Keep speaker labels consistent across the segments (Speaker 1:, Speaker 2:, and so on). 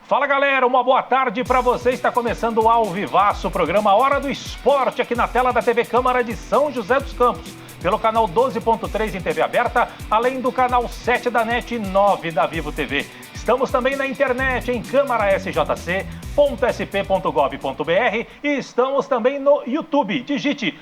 Speaker 1: Fala galera, uma boa tarde para você. Está começando o Ao Vivaço, o programa Hora do Esporte, aqui na tela da TV Câmara de São José dos Campos, pelo canal 12.3 em TV aberta, além do canal 7 da NET e 9 da Vivo TV. Estamos também na internet em câmarasjc.sp.gov.br e estamos também no YouTube. Digite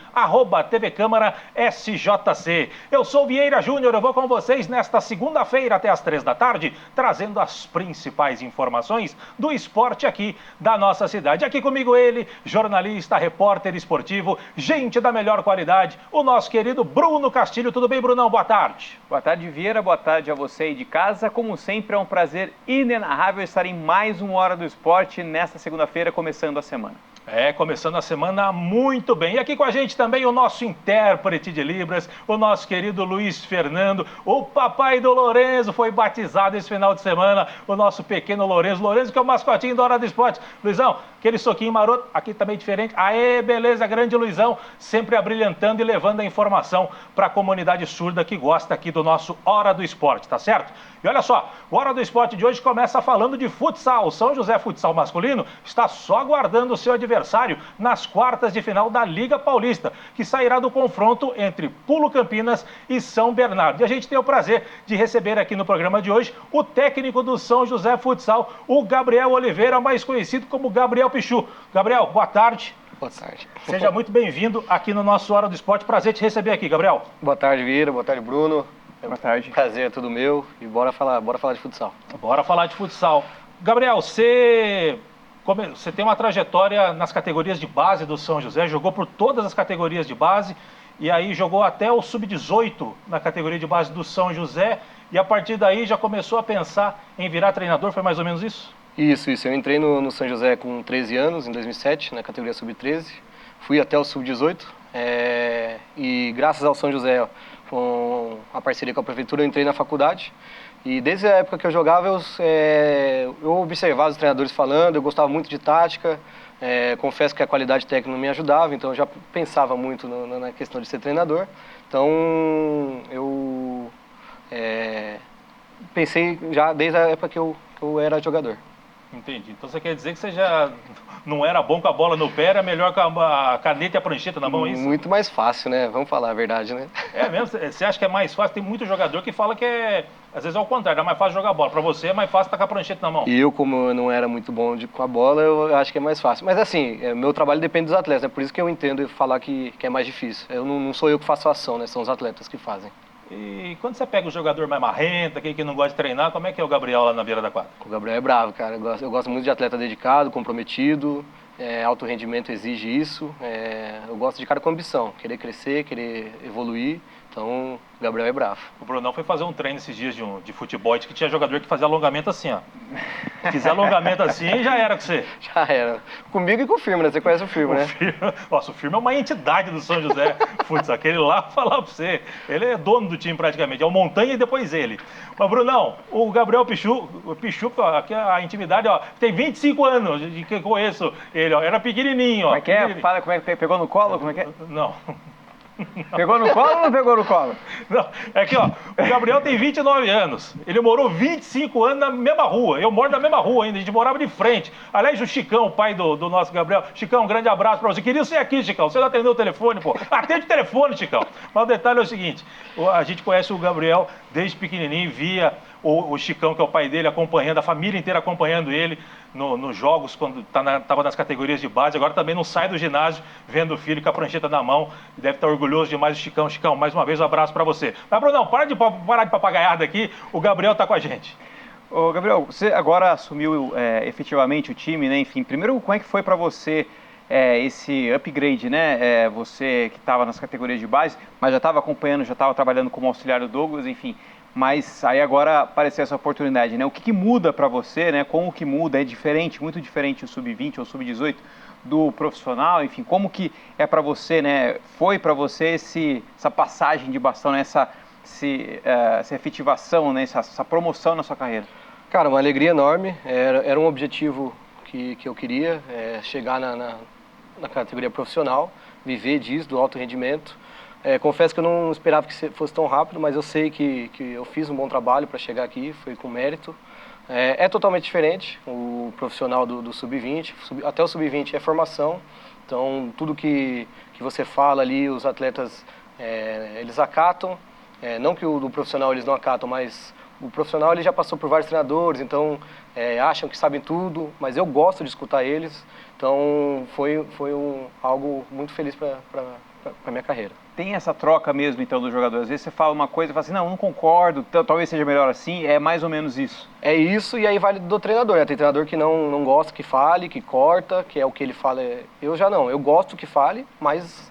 Speaker 1: @TV Câmara SJC. Eu sou Vieira Júnior, eu vou com vocês nesta segunda-feira até às 3 da tarde, trazendo as principais informações do esporte aqui da nossa cidade. Aqui comigo ele, jornalista, repórter esportivo, gente da melhor qualidade, o nosso querido Bruno Castilho. Tudo bem, Brunão? Boa tarde.
Speaker 2: Boa tarde, Vieira. Boa tarde a você aí de casa. Como sempre, é um prazer inenarrável estar em mais uma Hora do Esporte nesta segunda-feira, começando a semana.
Speaker 1: Começando a semana muito bem. E aqui com a gente também o nosso intérprete de Libras, o nosso querido Luiz Fernando, o papai do Lourenço, foi batizado esse final de semana, o nosso pequeno Lourenço. Lourenço que é o mascotinho da Hora do Esporte. Luizão, aquele soquinho maroto, aqui também diferente. Aê, beleza, grande Luizão, sempre abrilhantando e levando a informação para a comunidade surda que gosta aqui do nosso Hora do Esporte, tá certo? E olha só, o Hora do Esporte de hoje começa falando de futsal. O São José Futsal Masculino está só aguardando o seu adversário nas quartas de final da Liga Paulista, que sairá do confronto entre Pulo Campinas e São Bernardo. E a gente tem o prazer de receber aqui no programa de hoje o técnico do São José Futsal, o Gabriel Oliveira, mais conhecido como Gabriel Pichu. Gabriel, boa tarde.
Speaker 3: Boa tarde.
Speaker 1: Seja muito bem-vindo aqui no nosso Hora do Esporte. Prazer te receber aqui, Gabriel.
Speaker 3: Boa tarde, Vieira. Boa tarde, Bruno.
Speaker 2: Boa tarde.
Speaker 3: Prazer, é tudo meu. E bora falar de futsal.
Speaker 1: Bora falar de futsal. Gabriel, você tem uma trajetória nas categorias de base do São José, jogou por todas as categorias de base e aí jogou até o Sub-18 na categoria de base do São José e a partir daí já começou a pensar em virar treinador, foi mais ou menos isso?
Speaker 3: Isso. Eu entrei no São José com 13 anos, em 2007, na categoria Sub-13. Fui até o Sub-18 e graças ao São José, com a parceria com a prefeitura, eu entrei na faculdade. E desde a época que eu jogava, eu observava os treinadores falando, eu gostava muito de tática, confesso que a qualidade técnica não me ajudava, então eu já pensava muito na questão de ser treinador. Então eu pensei já desde a época que eu era jogador.
Speaker 1: Entendi. Então você quer dizer que você já não era bom com a bola no pé, era melhor com a caneta e a prancheta na mão, é isso?
Speaker 3: Muito mais fácil, né? Vamos falar a verdade, né? É
Speaker 1: mesmo? Você acha que é mais fácil? Tem muito jogador que fala que às vezes é o contrário, é mais fácil jogar bola. Para você é mais fácil estar com a prancheta na mão.
Speaker 3: E eu, como eu não era muito bom com a bola, eu acho que é mais fácil. Mas assim, meu trabalho depende dos atletas, né? Por isso que eu entendo falar que é mais difícil. Não sou eu que faço a ação, né? São os atletas que fazem.
Speaker 1: E quando você pega o jogador mais marrento, aquele que não gosta de treinar, como é que é o Gabriel lá na beira da quadra?
Speaker 3: O Gabriel é bravo, cara. Eu gosto muito de atleta dedicado, comprometido, alto rendimento exige isso. Eu gosto de cara com ambição, querer crescer, querer evoluir. Então, o Gabriel é bravo.
Speaker 1: O Brunão foi fazer um treino esses dias de futebol, que tinha jogador que fazia alongamento assim, ó. Fizer alongamento assim, já era com você.
Speaker 3: Já era. Comigo e com o Firmo, né? Você conhece o Firmo, né?
Speaker 1: Nossa, o Firmo é uma entidade do São José Futsal. Aquele lá, falar pra você, ele é dono do time praticamente. É o Montanha e depois ele. Mas, Brunão, o Gabriel Pichu, aqui a intimidade, ó, tem 25 anos de que eu conheço ele, ó. Era pequenininho, ó.
Speaker 2: Como é que é? Fala como é que pegou no colo, como é que é?
Speaker 1: Não.
Speaker 2: Pegou no colo ou não pegou no colo?
Speaker 1: Não, é que ó, o Gabriel tem 29 anos, ele morou 25 anos na mesma rua, eu moro na mesma rua ainda, a gente morava de frente. Aliás, o Chicão, o pai do nosso Gabriel, Chicão, um grande abraço pra você. Queria ser aqui, Chicão, você não atendeu o telefone, pô. Atende o telefone, Chicão. Mas o detalhe é o seguinte, a gente conhece o Gabriel desde pequenininho, via o Chicão, que é o pai dele, acompanhando, a família inteira acompanhando ele nos jogos, quando estava nas categorias de base. Agora também não sai do ginásio, vendo o filho com a prancheta na mão. Deve estar orgulhoso demais do Chicão. Chicão, mais uma vez um abraço para você. Mas, Brunão, parar de papagaiada aqui, o Gabriel está com a gente.
Speaker 2: Ô, Gabriel, você agora assumiu efetivamente o time, né? Enfim, primeiro, como é que foi para você esse upgrade, né? Você que estava nas categorias de base, mas já estava acompanhando, já estava trabalhando como auxiliar do Douglas, enfim. Mas aí agora apareceu essa oportunidade, né? O que muda para você, né? Como que muda? É diferente, muito diferente o Sub-20 ou o Sub-18 do profissional? Enfim, como que é para você, né? Foi para você essa passagem de bastão, né? Essa efetivação, né? Essa promoção na sua carreira?
Speaker 3: Cara, uma alegria enorme. Era um objetivo que eu queria, chegar na categoria profissional, viver disso, do alto rendimento. Confesso que eu não esperava que fosse tão rápido, mas eu sei que eu fiz um bom trabalho para chegar aqui, foi com mérito. É totalmente diferente. O profissional do sub-20, até o sub-20 é formação. Então, tudo que você fala ali, os atletas, eles acatam. Não que o do profissional eles não acatam, mas o profissional ele já passou por vários treinadores, então acham que sabem tudo, mas eu gosto de escutar eles. Então, foi algo muito feliz para a minha carreira.
Speaker 2: Tem essa troca mesmo, então, dos jogadores? Às vezes você fala uma coisa e fala assim, não concordo, talvez seja melhor assim, é mais ou menos isso.
Speaker 3: É isso, e aí vale do treinador, né? Tem treinador que não gosta que fale, que corta, que é o que ele fala. Eu já não, eu gosto que fale, mas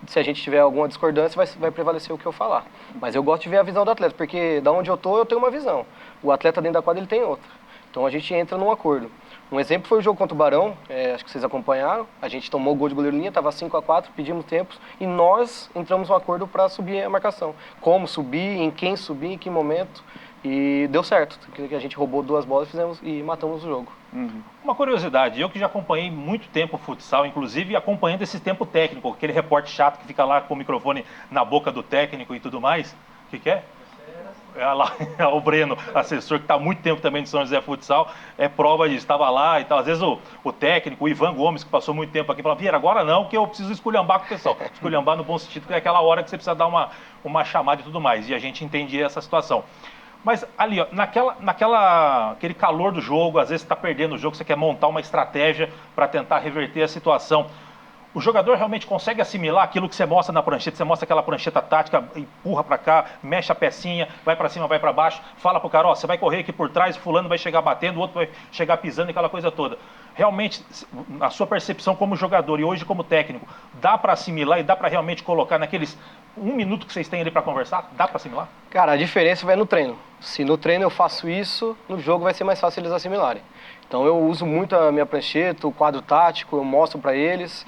Speaker 3: se a gente tiver alguma discordância, vai prevalecer o que eu falar. Mas eu gosto de ver a visão do atleta, porque da onde eu tô, eu tenho uma visão. O atleta dentro da quadra, ele tem outra. Então a gente entra num acordo. Um exemplo foi o jogo contra o Barão, acho que vocês acompanharam. A gente tomou o gol de goleiro linha, estava 5-4, pedimos tempos e nós entramos num acordo para subir a marcação. Como subir, em quem subir, em que momento. E deu certo, que a gente roubou 2 bolas e matamos o jogo.
Speaker 2: Uhum.
Speaker 1: Uma curiosidade, eu que já acompanhei muito tempo o futsal, inclusive acompanhando esse tempo técnico, aquele repórter chato que fica lá com o microfone na boca do técnico e tudo mais. O que é? Lá, o Breno, assessor, que está há muito tempo também de São José Futsal, é prova disso, estava lá e tal. Às vezes o técnico, o Ivan Gomes, que passou muito tempo aqui, fala, Vieira, agora não, que eu preciso esculhambar com o pessoal. Esculhambar no bom sentido, que é aquela hora que você precisa dar uma chamada e tudo mais. E a gente entendia essa situação. Mas ali, ó, aquele calor do jogo, às vezes você está perdendo o jogo, você quer montar uma estratégia para tentar reverter a situação. O jogador realmente consegue assimilar aquilo que você mostra na prancheta, você mostra aquela prancheta tática, empurra para cá, mexe a pecinha, vai para cima, vai para baixo, fala pro cara, ó, você vai correr aqui por trás, fulano vai chegar batendo, o outro vai chegar pisando, aquela coisa toda. Realmente, a sua percepção como jogador e hoje como técnico, dá para assimilar e dá para realmente colocar naqueles 1 minuto que vocês têm ali para conversar? Dá para assimilar?
Speaker 3: Cara, a diferença vai no treino. Se no treino eu faço isso, no jogo vai ser mais fácil eles assimilarem. Então eu uso muito a minha prancheta, o quadro tático, eu mostro para eles,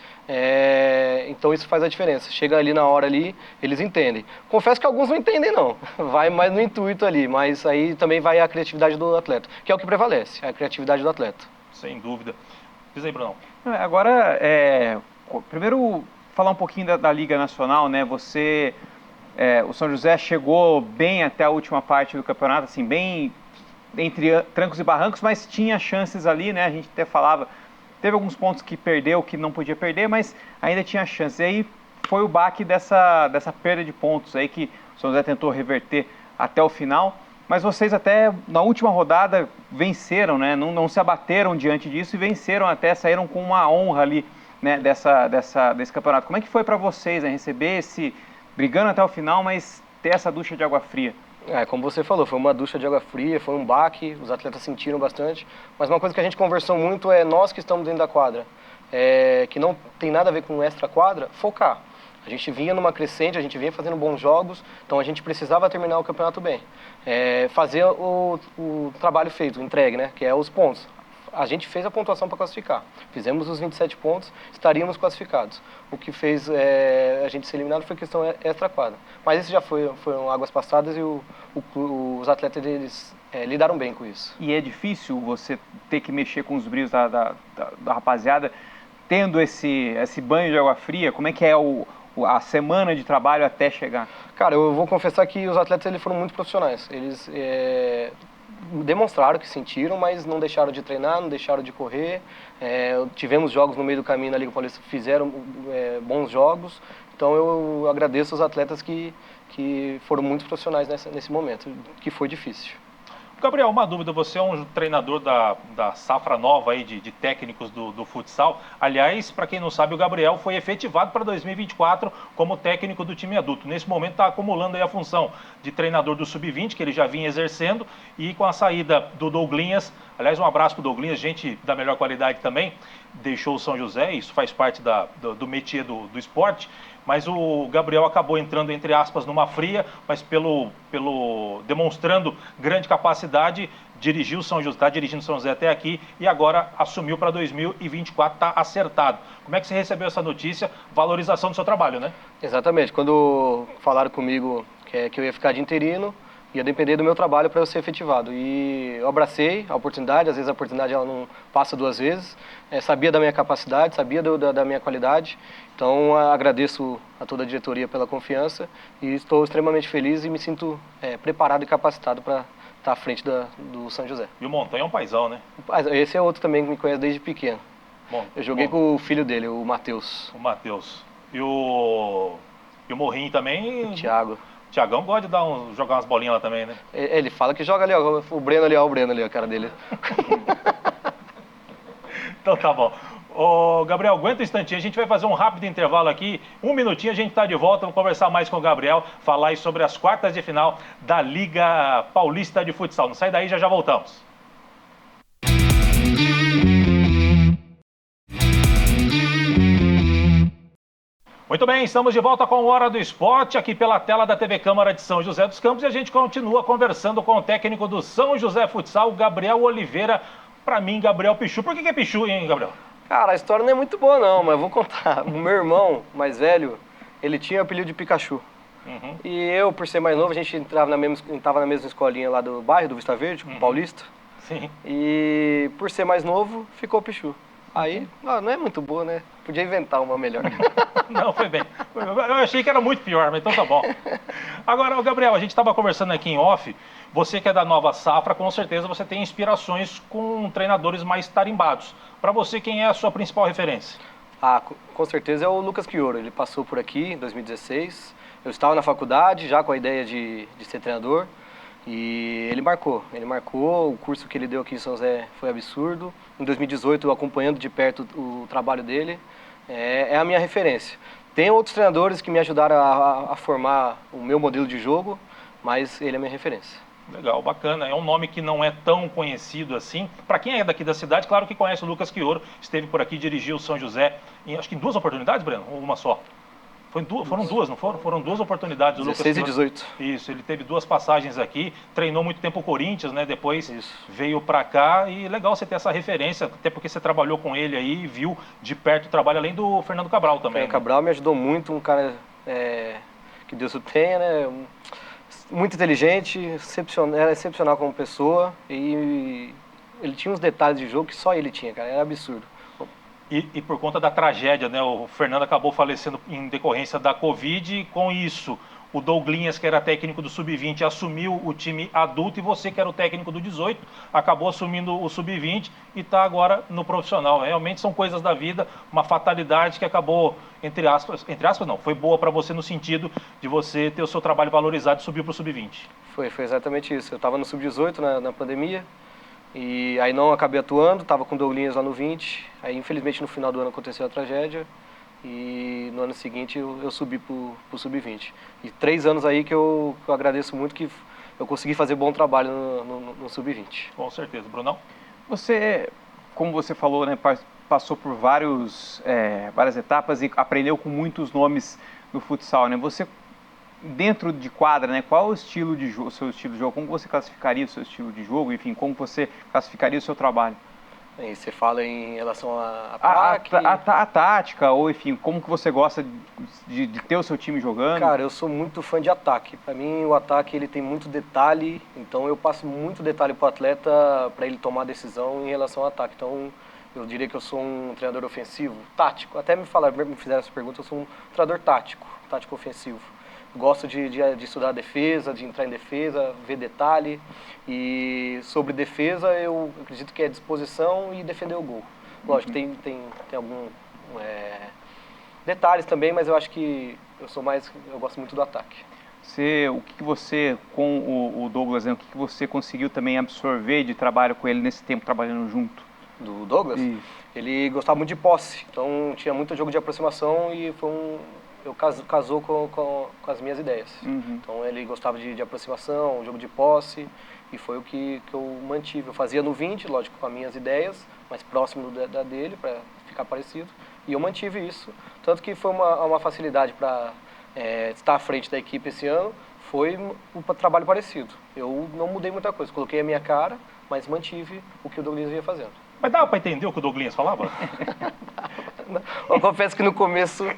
Speaker 3: então isso faz a diferença. Chega ali na hora ali, eles entendem. Confesso que alguns não entendem não, vai mais no intuito ali, mas aí também vai a criatividade do atleta, que é o que prevalece, a criatividade do atleta.
Speaker 1: Sem dúvida. Diz aí, Bruno.
Speaker 2: Agora, primeiro falar um pouquinho da Liga Nacional, né? Você, o São José chegou bem até a última parte do campeonato, assim, bem entre trancos e barrancos, mas tinha chances ali, né? A gente até falava, teve alguns pontos que perdeu, que não podia perder, mas ainda tinha chances. E aí foi o baque dessa perda de pontos aí que o São José tentou reverter até o final. Mas vocês até na última rodada venceram, né? Não se abateram diante disso e venceram até, saíram com uma honra ali, né? Desse campeonato. Como é que foi para vocês, né? Receber brigando até o final, mas ter essa ducha de água fria?
Speaker 3: Como você falou, foi uma ducha de água fria, foi um baque, os atletas sentiram bastante. Mas uma coisa que a gente conversou muito é nós que estamos dentro da quadra, que não tem nada a ver com extra quadra, focar. A gente vinha numa crescente, a gente vinha fazendo bons jogos, então a gente precisava terminar o campeonato bem. Fazer o trabalho feito, entregue, né? Que é os pontos. A gente fez a pontuação para classificar. Fizemos os 27 pontos, estaríamos classificados. O que fez a gente ser eliminado foi questão extra-quadra. Mas isso já foram águas passadas e os atletas deles lidaram bem com isso.
Speaker 2: E é difícil você ter que mexer com os brilhos da rapaziada, tendo esse banho de água fria? Como é que é a semana de trabalho até chegar?
Speaker 3: Cara, eu vou confessar que os atletas eles foram muito profissionais. Eles demonstraram que sentiram, mas não deixaram de treinar, não deixaram de correr. Tivemos jogos no meio do caminho na Liga Paulista, fizeram bons jogos. Então eu agradeço os atletas que foram muito profissionais nesse momento, que foi difícil.
Speaker 1: Gabriel, uma dúvida, você é um treinador da safra nova aí de técnicos do futsal. Aliás, para quem não sabe, o Gabriel foi efetivado para 2024 como técnico do time adulto. Nesse momento está acumulando aí a função de treinador do Sub-20, que ele já vinha exercendo, e com a saída do Douglinhas, aliás, um abraço para o Douglinhas, gente da melhor qualidade também, deixou o São José, isso faz parte do métier do esporte. Mas o Gabriel acabou entrando, entre aspas, numa fria, mas demonstrando grande capacidade, dirigiu o São José, está dirigindo o São José até aqui e agora assumiu para 2024, está acertado. Como é que você recebeu essa notícia? Valorização do seu trabalho, né?
Speaker 3: Exatamente. Quando falaram comigo que eu ia ficar de interino, ia depender do meu trabalho para eu ser efetivado. E eu abracei a oportunidade, às vezes a oportunidade ela não passa 2 vezes. Sabia da minha capacidade, sabia da minha qualidade. Então agradeço a toda a diretoria pela confiança e estou extremamente feliz e me sinto preparado e capacitado para tá à frente do São José.
Speaker 1: E o Montanha é um paizão, né?
Speaker 3: Mas esse é outro também que me conhece desde pequeno. Eu joguei com o filho dele, o Matheus.
Speaker 1: O Matheus. E o Morrinho também.
Speaker 3: Thiago.
Speaker 1: O Thiagão gosta de jogar umas bolinhas lá também, né?
Speaker 3: Ele fala que joga ali, ó, o Breno ali, a cara dele.
Speaker 1: Então tá bom. Ô, Gabriel, aguenta um instantinho, a gente vai fazer um rápido intervalo aqui, 1 minutinho, a gente tá de volta, vamos conversar mais com o Gabriel, falar aí sobre as quartas de final da Liga Paulista de Futsal. Não sai daí, já voltamos. Muito bem, estamos de volta com o Hora do Esporte, aqui pela tela da TV Câmara de São José dos Campos, e a gente continua conversando com o técnico do São José Futsal, Gabriel Oliveira. Pra mim, Gabriel Pichu. Por que é Pichu, hein, Gabriel?
Speaker 3: Cara, a história não é muito boa não, mas eu vou contar. O meu irmão mais velho, ele tinha o apelido de Pikachu. E eu, por ser mais novo, a gente entrava na mesma escolinha lá do bairro, do Vista Verde, com o Paulista.
Speaker 1: Sim.
Speaker 3: E por ser mais novo, ficou Pichu. Aí, não é muito boa, né? Podia inventar uma melhor.
Speaker 1: Não, foi bem. Eu achei que era muito pior, mas então tá bom. Agora, Gabriel, a gente estava conversando aqui em off. Você que é da Nova Safra, com certeza você tem inspirações com treinadores mais tarimbados. Para você, quem é a sua principal referência?
Speaker 3: Com certeza é o Lucas Chioro. Ele passou por aqui em 2016. Eu estava na faculdade já com a ideia de ser treinador. E ele marcou, o curso que ele deu aqui em São José foi absurdo. Em 2018, acompanhando de perto o trabalho dele, é a minha referência. Tem outros treinadores que me ajudaram a formar o meu modelo de jogo, mas ele é a minha referência.
Speaker 1: Legal, bacana. É um nome que não é tão conhecido assim. Para quem é daqui da cidade, claro que conhece o Lucas Chioro, esteve por aqui, dirigiu o São José, acho que em 2 oportunidades, Breno, ou uma só? Foram 2, não foram? Foram 2 oportunidades do Lucas
Speaker 3: 16 e 18.
Speaker 1: Isso, ele teve 2 passagens aqui, treinou muito tempo o Corinthians, né? Depois veio para cá e legal você ter essa referência, até porque você trabalhou com ele aí e viu de perto o trabalho, além do Fernando Cabral também.
Speaker 3: Fernando Cabral me ajudou muito, um cara que Deus o tenha, né? Muito inteligente, era excepcional como pessoa e ele tinha uns detalhes de jogo que só ele tinha, cara, era absurdo.
Speaker 1: E por conta da tragédia, né, o Fernando acabou falecendo em decorrência da Covid e com isso o Douglinhas, que era técnico do Sub-20, assumiu o time adulto e você, que era o técnico do 18, acabou assumindo o Sub-20 e está agora no profissional. Realmente são coisas da vida, uma fatalidade que acabou, entre aspas não, foi boa para você no sentido de você ter o seu trabalho valorizado e subir para o Sub-20.
Speaker 3: Foi exatamente isso. Eu estava no Sub-18 na pandemia. E aí não acabei atuando, estava com o Douglinhas lá no 20, aí infelizmente no final do ano aconteceu a tragédia e no ano seguinte eu subi pro Sub-20. E 3 anos aí que eu agradeço muito que eu consegui fazer bom trabalho no Sub-20.
Speaker 1: Com certeza. Brunão?
Speaker 2: Você, como você falou, né, passou por várias etapas e aprendeu com muitos nomes no futsal, né? Você, dentro de quadra, né, qual é o estilo de jogo, seu estilo de jogo? Como você classificaria o seu estilo de jogo? Enfim, como você classificaria o seu trabalho?
Speaker 3: E você fala em relação a ataque?
Speaker 2: A tática, ou enfim, como que você gosta de ter o seu time jogando?
Speaker 3: Cara, eu sou muito fã de ataque. Para mim, o ataque ele tem muito detalhe, então eu passo muito detalhe para o atleta para ele tomar decisão em relação ao ataque. Então, eu diria que eu sou um treinador ofensivo, tático. Até me fizeram essa pergunta, eu sou um treinador tático ofensivo. Gosto de estudar a defesa, de entrar em defesa, ver detalhe. E sobre defesa, eu acredito que é disposição e defender o gol. Lógico, tem alguns detalhes também, mas eu acho que eu gosto muito do ataque.
Speaker 2: O que você, com o Douglas, né, o que você conseguiu também absorver de trabalho com ele nesse tempo trabalhando junto?
Speaker 3: Do Douglas? Isso. Ele gostava muito de posse, então tinha muito jogo de aproximação e casou com as minhas ideias. Então ele gostava de aproximação, jogo de posse, e foi o que eu mantive. Eu fazia no 20, lógico, com as minhas ideias, mais próximo da dele, para ficar parecido, e eu mantive isso. Tanto que foi uma facilidade para estar à frente da equipe esse ano, foi um trabalho parecido. Eu não mudei muita coisa, coloquei a minha cara, mas mantive o que o Douglas ia fazendo.
Speaker 1: Mas dava para entender o que o Douglas falava?
Speaker 3: Eu confesso que no começo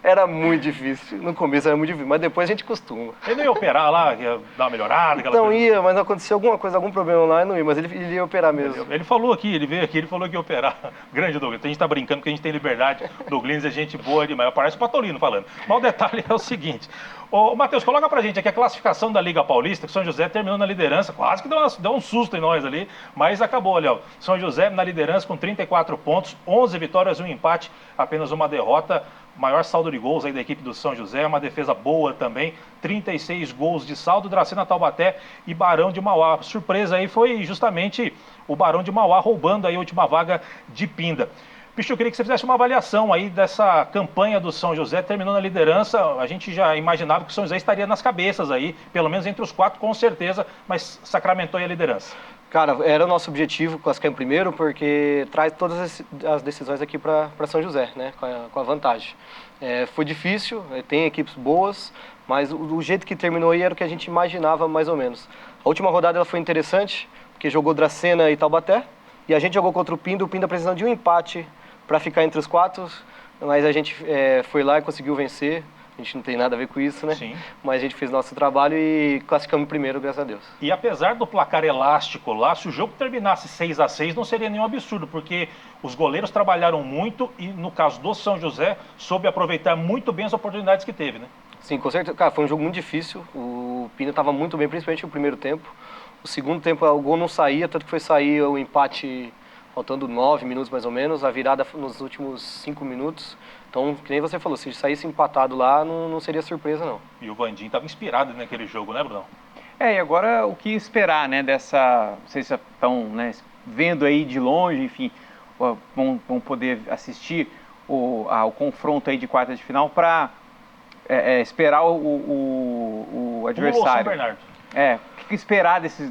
Speaker 3: Era muito difícil. No começo era muito difícil, mas depois a gente costuma.
Speaker 1: Ele não ia operar lá, ia dar uma melhorada? Aquela
Speaker 3: Então
Speaker 1: coisa?
Speaker 3: ia, mas aconteceu alguma coisa, algum problema lá, eu não ia, mas ele ia operar mesmo.
Speaker 1: Ele falou aqui, ele veio aqui, ele falou que ia operar. Grande Douglas, a gente tá brincando porque a gente tem liberdade. Douglas é gente boa demais, parece o Patolino falando. Mas o detalhe é o seguinte. Ô, Matheus, coloca pra gente aqui a classificação da Liga Paulista, que São José terminou na liderança, quase que deu um susto em nós ali, mas acabou, Léo. São José na liderança com 34 pontos, 11 vitórias, um empate, apenas uma derrota. Maior saldo de gols aí da equipe do São José, uma defesa boa também, 36 gols de saldo, Dracena, Taubaté e Barão de Mauá. A surpresa aí foi justamente o Barão de Mauá roubando aí a última vaga de Pinda. Pichu, eu queria que você fizesse uma avaliação aí dessa campanha do São José, terminou na liderança, a gente já imaginava que o São José estaria nas cabeças aí, pelo menos entre os 4 com certeza, mas sacramentou aí a liderança.
Speaker 3: Cara, era o nosso objetivo classificar em primeiro, porque traz todas as decisões aqui para São José, né, com a vantagem. Foi difícil, tem equipes boas, mas o jeito que terminou aí era o que a gente imaginava mais ou menos. A última rodada ela foi interessante, porque jogou Dracena e Taubaté, e a gente jogou contra o Pinda precisando de um empate para ficar entre os 4, mas a gente foi lá e conseguiu vencer. A gente não tem nada a ver com isso, né?
Speaker 1: Sim.
Speaker 3: Mas a gente fez nosso trabalho e classificamos em primeiro, graças a Deus.
Speaker 1: E apesar do placar elástico lá, se o jogo terminasse 6-6 não seria nenhum absurdo, porque os goleiros trabalharam muito e no caso do São José, soube aproveitar muito bem as oportunidades que teve, né?
Speaker 3: Sim, com certeza. Cara, foi um jogo muito difícil. O Pinda estava muito bem, principalmente no primeiro tempo. O segundo tempo o gol não saía, tanto que foi sair o empate faltando 9 minutos mais ou menos, a virada nos últimos 5 minutos. Então, que nem você falou, se saísse empatado lá, não seria surpresa, não.
Speaker 1: E o Vandinho estava inspirado naquele jogo, né, Brunão?
Speaker 2: E agora o que esperar, né, dessa... Vocês estão, né, vendo aí de longe, enfim, vão poder assistir o confronto aí de quartas de final para esperar o adversário.
Speaker 1: São Bernardo.
Speaker 2: O que esperar desses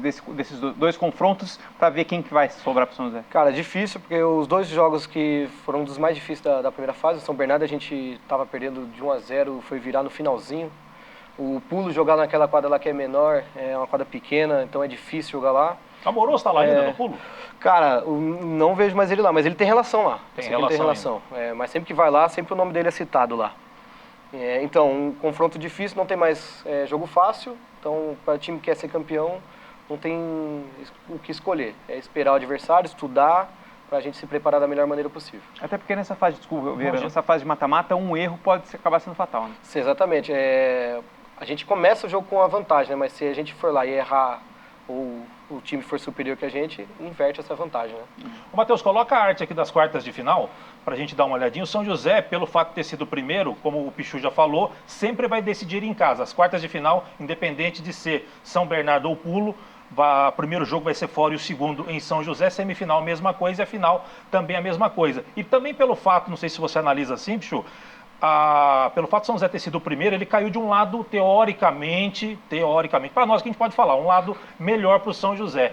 Speaker 2: 2 confrontos para ver quem que vai sobrar para São José?
Speaker 3: Cara, difícil, porque os 2 jogos que foram um dos mais difíceis da primeira fase, o São Bernardo a gente estava perdendo de 1-0, foi virar no finalzinho. O Pulo jogar naquela quadra lá que é menor, é uma quadra pequena, então é difícil jogar lá.
Speaker 1: Amoroso está lá ainda no Pulo?
Speaker 3: Cara, não vejo mais ele lá, mas ele tem relação lá.
Speaker 1: Tem
Speaker 3: relação. Mas sempre que vai lá, sempre o nome dele é citado lá. Então, um confronto difícil, não tem mais jogo fácil. Então, para o time que quer ser campeão, não tem o que escolher. É esperar o adversário, estudar, para a gente se preparar da melhor maneira possível.
Speaker 2: Até porque nessa fase, nessa fase de mata-mata, um erro pode acabar sendo fatal, né?
Speaker 3: Sim, exatamente. A gente começa o jogo com a vantagem, né? Mas se a gente for lá e errar, ou o time for superior que a gente, inverte essa vantagem, né?
Speaker 1: Ô, Matheus, coloca a arte aqui das quartas de final, para a gente dar uma olhadinha. O São José, pelo fato de ter sido o primeiro, como o Pichu já falou, sempre vai decidir em casa. As quartas de final, independente de ser São Bernardo ou Pulo, o primeiro jogo vai ser fora e o segundo em São José, semifinal a mesma coisa e a final também a mesma coisa. E também pelo fato, não sei se você analisa assim, Pichu, pelo fato de São José ter sido o primeiro, ele caiu de um lado, teoricamente, para nós que a gente pode falar, um lado melhor para o São José.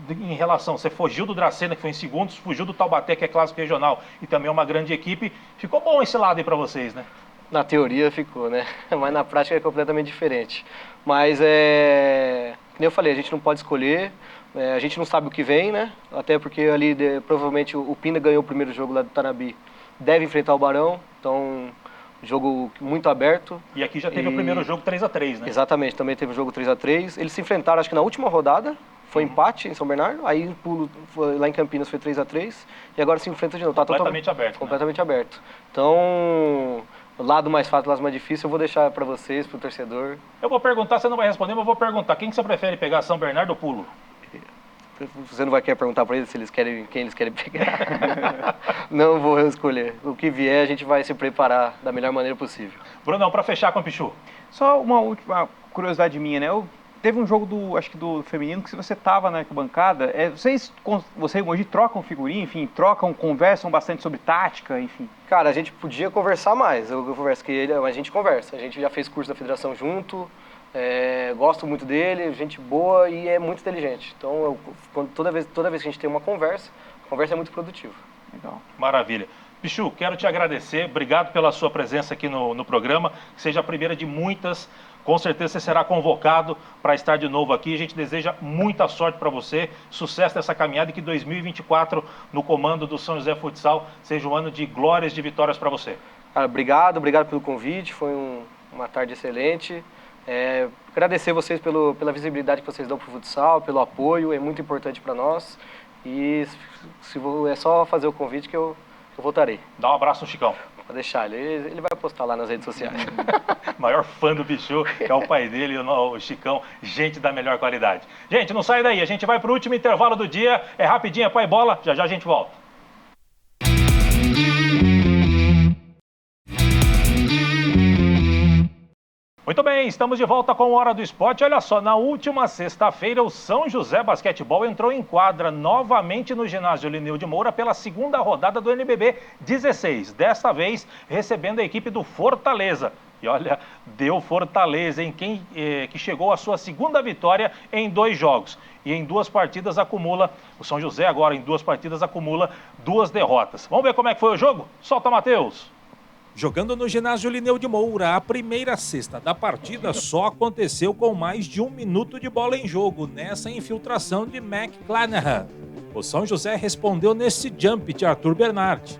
Speaker 1: Em relação, você fugiu do Dracena, que foi em segundos, fugiu do Taubaté, que é clássico regional, e também é uma grande equipe. Ficou bom esse lado aí para vocês, né?
Speaker 3: Na teoria ficou, né? Mas na prática é completamente diferente. Mas, como eu falei, a gente não pode escolher, a gente não sabe o que vem, né? Até porque ali, provavelmente, o Pinda ganhou o primeiro jogo lá do Tanabi, deve enfrentar o Barão, então... Jogo muito aberto.
Speaker 1: E aqui já teve o primeiro jogo 3-3, né?
Speaker 3: Exatamente, também teve o jogo 3-3. Eles se enfrentaram, acho que na última rodada, foi empate em São Bernardo, aí o pulo lá em Campinas foi 3-3, e agora se enfrenta de novo.
Speaker 1: Completamente aberto.
Speaker 3: Completamente aberto. Então, o lado mais fácil, o lado mais difícil, eu vou deixar para vocês, para o torcedor.
Speaker 1: Eu vou perguntar, você não vai responder, mas eu vou perguntar. Quem que você prefere pegar, São Bernardo ou Pulo?
Speaker 3: Você não vai querer perguntar para eles se eles querem, quem eles querem pegar? Não vou escolher. O que vier, a gente vai se preparar da melhor maneira possível.
Speaker 1: Brunão, para fechar com o Pichu.
Speaker 2: Só uma última curiosidade minha, né? Teve um jogo acho que do feminino, que se você estava na arquibancada, você hoje trocam figurinha, enfim, conversam bastante sobre tática, enfim.
Speaker 3: Cara, a gente podia conversar mais. Eu converso com ele, mas a gente conversa. A gente já fez curso da federação junto. Gosto muito dele, gente boa e é muito inteligente. Então, toda vez que a gente tem uma conversa, a conversa é muito produtiva.
Speaker 2: Legal.
Speaker 1: Maravilha. Pichu, quero te agradecer. Obrigado pela sua presença aqui no programa. Que seja a primeira de muitas. Com certeza você será convocado para estar de novo aqui. A gente deseja muita sorte para você, sucesso nessa caminhada e que 2024, no comando do São José Futsal, seja um ano de glórias, de vitórias para você.
Speaker 3: Cara, obrigado pelo convite, foi uma tarde excelente. Agradecer vocês pela visibilidade que vocês dão para o futsal, pelo apoio, é muito importante para nós. E é só fazer o convite que eu voltarei.
Speaker 1: Dá um abraço no Chicão.
Speaker 3: Pode deixar, ele vai postar lá nas redes sociais.
Speaker 1: Maior fã do Bichu, é o pai dele, o Chicão, gente da melhor qualidade. Gente, não sai daí, a gente vai para o último intervalo do dia, é rapidinho, é pai bola, já a gente volta. Muito bem, estamos de volta com Hora do Esporte. Olha só, na última sexta-feira, o São José Basquetebol entrou em quadra novamente no ginásio Lineu de Moura pela segunda rodada do NBB 16. Desta vez, recebendo a equipe do Fortaleza. E olha, deu Fortaleza, hein? Que chegou à sua segunda vitória em 2 jogos. E em 2 partidas acumula, o São José agora em 2 partidas acumula 2 derrotas. Vamos ver como é que foi o jogo? Solta, Matheus!
Speaker 4: Jogando no ginásio Lineu de Moura, a primeira cesta da partida só aconteceu com mais de 1 minuto de bola em jogo, nessa infiltração de Mac Clanahan. O São José respondeu nesse jump de Arthur Bernard.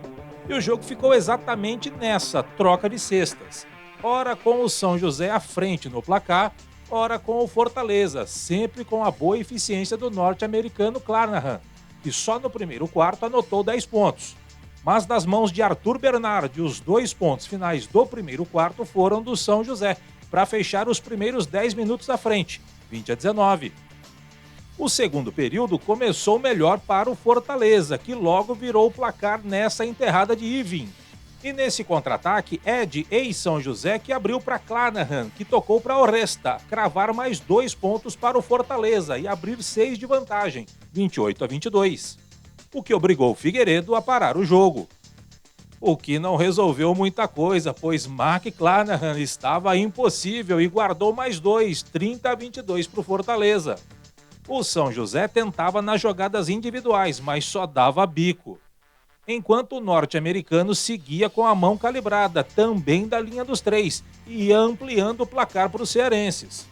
Speaker 4: E o jogo ficou exatamente nessa troca de cestas. Ora com o São José à frente no placar, ora com o Fortaleza, sempre com a boa eficiência do norte-americano Clanahan, que só no primeiro quarto anotou 10 pontos. Mas das mãos de Arthur Bernard, os 2 pontos finais do primeiro quarto foram do São José, para fechar os primeiros 10 minutos à frente, 20-19. O segundo período começou melhor para o Fortaleza, que logo virou o placar nessa enterrada de Ivin. E nesse contra-ataque, Ed ex-São José que abriu para Clanahan, que tocou para Oresta, cravar mais 2 pontos para o Fortaleza e abrir 6 de vantagem, 28-22. O que obrigou o Figueiredo a parar o jogo. O que não resolveu muita coisa, pois Mac Clanahan estava impossível e guardou mais 2, 30-22 para o Fortaleza. O São José tentava nas jogadas individuais, mas só dava bico. Enquanto o norte-americano seguia com a mão calibrada, também da linha dos 3, e ia ampliando o placar para os cearenses.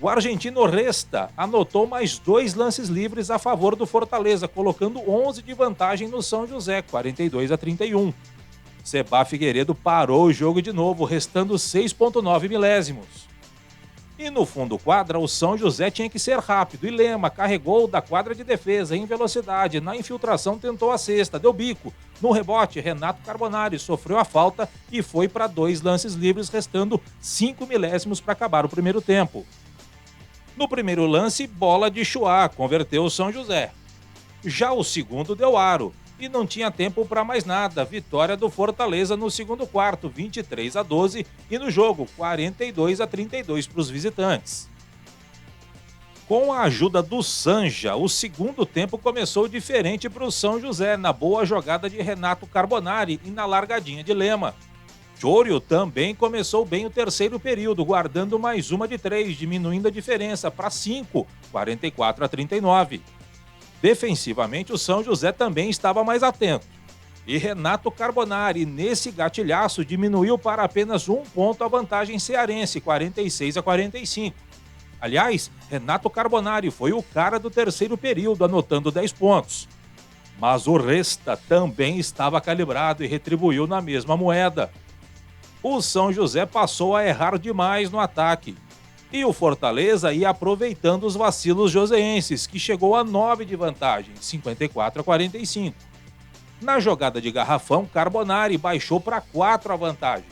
Speaker 4: O argentino Oresta anotou mais 2 lances livres a favor do Fortaleza, colocando 11 de vantagem no São José, 42-31. Seba Figueiredo parou o jogo de novo, restando 6,9 milésimos. E no fundo quadra, o São José tinha que ser rápido, e Lema carregou da quadra de defesa em velocidade, na infiltração tentou a cesta, deu bico. No rebote, Renato Carbonari sofreu a falta e foi para 2 lances livres, restando 5 milésimos para acabar o primeiro tempo. No primeiro lance, bola de Chua, converteu o São José. Já o segundo deu aro, e não tinha tempo para mais nada. Vitória do Fortaleza no segundo quarto, 23-12, e no jogo, 42-32 para os visitantes. Com a ajuda do Sanja, o segundo tempo começou diferente para o São José, na boa jogada de Renato Carbonari e na largadinha de Lema. Chorio também começou bem o terceiro período, guardando mais uma de 3, diminuindo a diferença para 5, 44-39. Defensivamente, o São José também estava mais atento. E Renato Carbonari, nesse gatilhaço, diminuiu para apenas 1 ponto a vantagem cearense, 46-45. Aliás, Renato Carbonari foi o cara do terceiro período, anotando 10 pontos. Mas o Resta também estava calibrado e retribuiu na mesma moeda. O São José passou a errar demais no ataque. E o Fortaleza ia aproveitando os vacilos joseenses, que chegou a 9 de vantagem, 54-45. Na jogada de garrafão, Carbonari baixou para 4 a vantagem.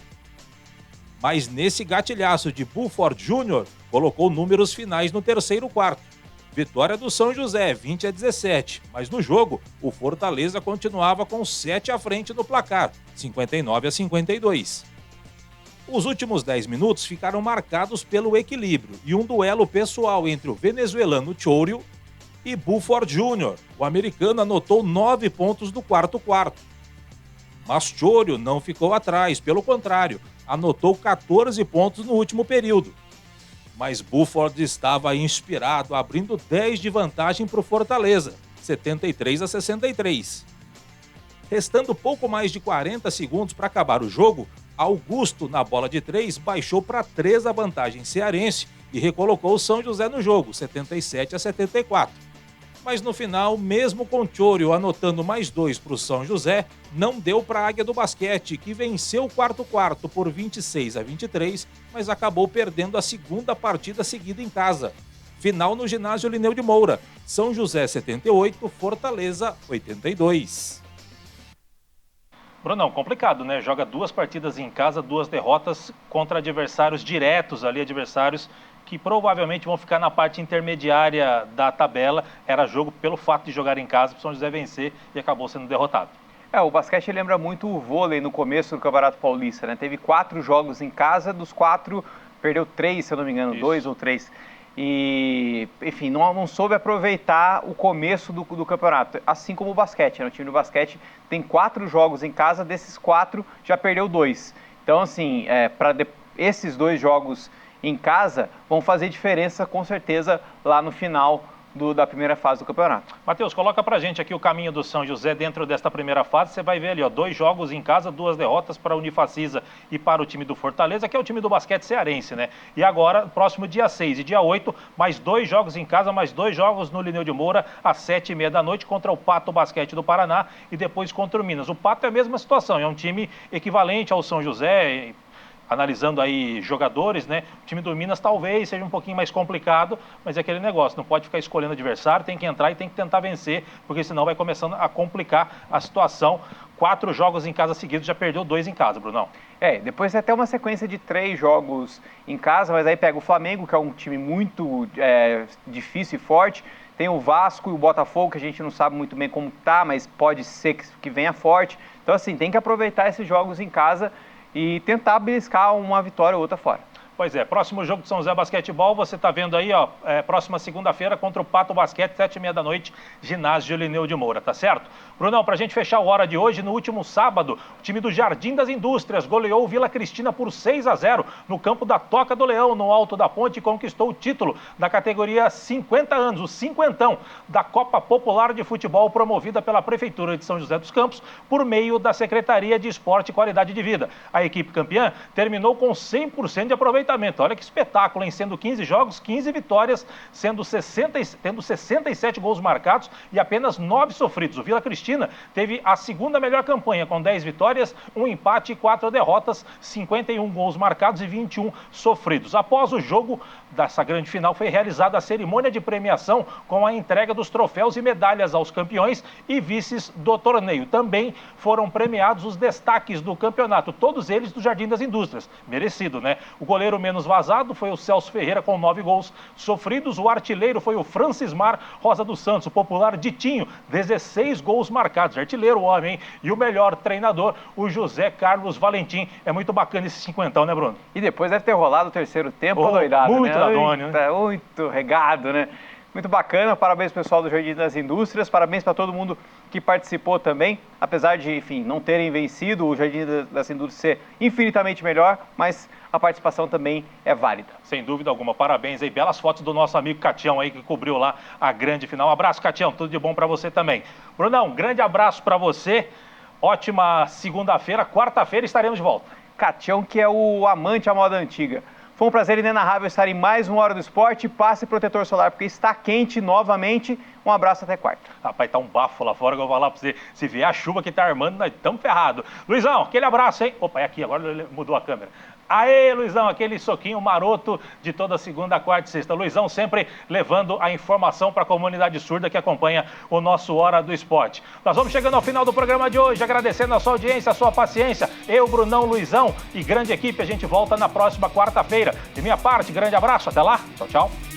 Speaker 4: Mas nesse gatilhaço de Buford Jr., colocou números finais no terceiro quarto. Vitória do São José, 20-17, mas no jogo, o Fortaleza continuava com 7 à frente no placar, 59-52. Os últimos 10 minutos ficaram marcados pelo equilíbrio e um duelo pessoal entre o venezuelano Chorio e Buford Jr. O americano anotou 9 pontos no quarto quarto. Mas Chorio não ficou atrás, pelo contrário, anotou 14 pontos no último período. Mas Buford estava inspirado, abrindo 10 de vantagem para o Fortaleza, 73-63. Restando pouco mais de 40 segundos para acabar o jogo, Augusto, na bola de 3, baixou para 3 a vantagem cearense e recolocou o São José no jogo, 77-74. Mas no final, mesmo com Chorro anotando mais 2 para o São José, não deu para a Águia do Basquete, que venceu o quarto por 26-23, mas acabou perdendo a segunda partida seguida em casa. Final no ginásio Lineu de Moura, São José 78, Fortaleza 82.
Speaker 1: Brunão, complicado, né? Joga 2 partidas em casa, 2 derrotas contra adversários diretos ali, adversários que provavelmente vão ficar na parte intermediária da tabela. Era jogo pelo fato de jogar em casa, para o São José vencer e acabou sendo derrotado.
Speaker 2: O basquete lembra muito o vôlei no começo do Campeonato Paulista, né? Teve 4 jogos em casa, dos 4 perdeu 3, se eu não me engano, 2 ou 3. E, enfim, não soube aproveitar o começo do campeonato, assim como o basquete, né? O time do basquete tem 4 jogos em casa, desses 4 já perdeu 2. Então, assim, esses 2 jogos em casa vão fazer diferença, com certeza, lá no final da primeira fase do campeonato.
Speaker 1: Matheus, coloca pra gente aqui o caminho do São José dentro desta primeira fase. Você vai ver ali, ó, 2 jogos em casa, 2 derrotas para a Unifacisa e para o time do Fortaleza, que é o time do basquete cearense, né? E agora, próximo dia 6 e dia 8, mais 2 jogos em casa, mais 2 jogos no Lineu de Moura, às 7h30 da noite, contra o Pato Basquete do Paraná e depois contra o Minas. O Pato é a mesma situação, é um time equivalente ao São José. Analisando aí jogadores, né? O time do Minas talvez seja um pouquinho mais complicado, mas é aquele negócio, não pode ficar escolhendo adversário, tem que entrar e tem que tentar vencer, porque senão vai começando a complicar a situação. 4 jogos em casa seguidos, já perdeu 2 em casa, Brunão.
Speaker 2: Depois tem até uma sequência de 3 jogos em casa, mas aí pega o Flamengo, que é um time muito difícil e forte. Tem o Vasco e o Botafogo, que a gente não sabe muito bem como tá, mas pode ser que venha forte. Então, assim, tem que aproveitar esses jogos em casa e tentar beliscar uma vitória ou outra fora.
Speaker 1: Pois é, próximo jogo do São José Basquetebol, você está vendo aí, ó, próxima segunda-feira contra o Pato Basquete, 7h30 da noite, ginásio Lineu de Moura, tá certo? Brunão, pra gente fechar a hora de hoje, no último sábado, o time do Jardim das Indústrias goleou o Vila Cristina por 6-0 no campo da Toca do Leão, no Alto da Ponte, e conquistou o título da categoria 50 anos, o cinquentão da Copa Popular de Futebol, promovida pela Prefeitura de São José dos Campos, por meio da Secretaria de Esporte e Qualidade de Vida. A equipe campeã terminou com 100% de aproveitamento. Olha que espetáculo, hein? Sendo 15 jogos, 15 vitórias, tendo 67 gols marcados e apenas 9 sofridos. O Vila Cristina teve a segunda melhor campanha, com 10 vitórias, 1 empate e 4 derrotas, 51 gols marcados e 21 sofridos. Após o jogo dessa grande final, foi realizada a cerimônia de premiação com a entrega dos troféus e medalhas aos campeões e vices do torneio. Também foram premiados os destaques do campeonato, todos eles do Jardim das Indústrias. Merecido, né? O goleiro menos vazado foi o Celso Ferreira, com 9 gols sofridos. O artilheiro foi o Francismar Rosa dos Santos, o popular Ditinho, 16 gols marcados. Artilheiro o homem, hein? E o melhor treinador, o José Carlos Valentim. É muito bacana esse cinquentão, né, Bruno?
Speaker 2: E depois deve ter rolado o terceiro tempo, doidado,
Speaker 1: muito,
Speaker 2: né?
Speaker 1: Dadônio, né?
Speaker 2: Muito regado, né? Muito bacana, parabéns pessoal do Jardim das Indústrias, parabéns para todo mundo que participou também, apesar de, enfim, não terem vencido, o Jardim das Indústrias ser infinitamente melhor, mas a participação também é válida.
Speaker 1: Sem dúvida alguma, parabéns aí, belas fotos do nosso amigo Catião aí, que cobriu lá a grande final. Um abraço, Catião, tudo de bom para você também. Brunão, um grande abraço para você, ótima segunda-feira, quarta-feira estaremos de volta.
Speaker 2: Catião, que é o amante à moda antiga. Foi um prazer inenarrável estar em mais uma Hora do Esporte. Passe protetor solar, porque está quente novamente. Um abraço, até quarta.
Speaker 1: Rapaz, tá um bafo lá fora que eu vou falar pra você. Se vier a chuva que tá armando, nós estamos ferrados. Luizão, aquele abraço, hein? Opa, é aqui, agora ele mudou a câmera. Aê, Luizão, aquele soquinho maroto de toda segunda, quarta e sexta. Luizão sempre levando a informação para a comunidade surda que acompanha o nosso Hora do Esporte. Nós vamos chegando ao final do programa de hoje, agradecendo a sua audiência, a sua paciência. Eu, Brunão, Luizão e grande equipe, a gente volta na próxima quarta-feira. De minha parte, grande abraço, até lá, tchau, tchau.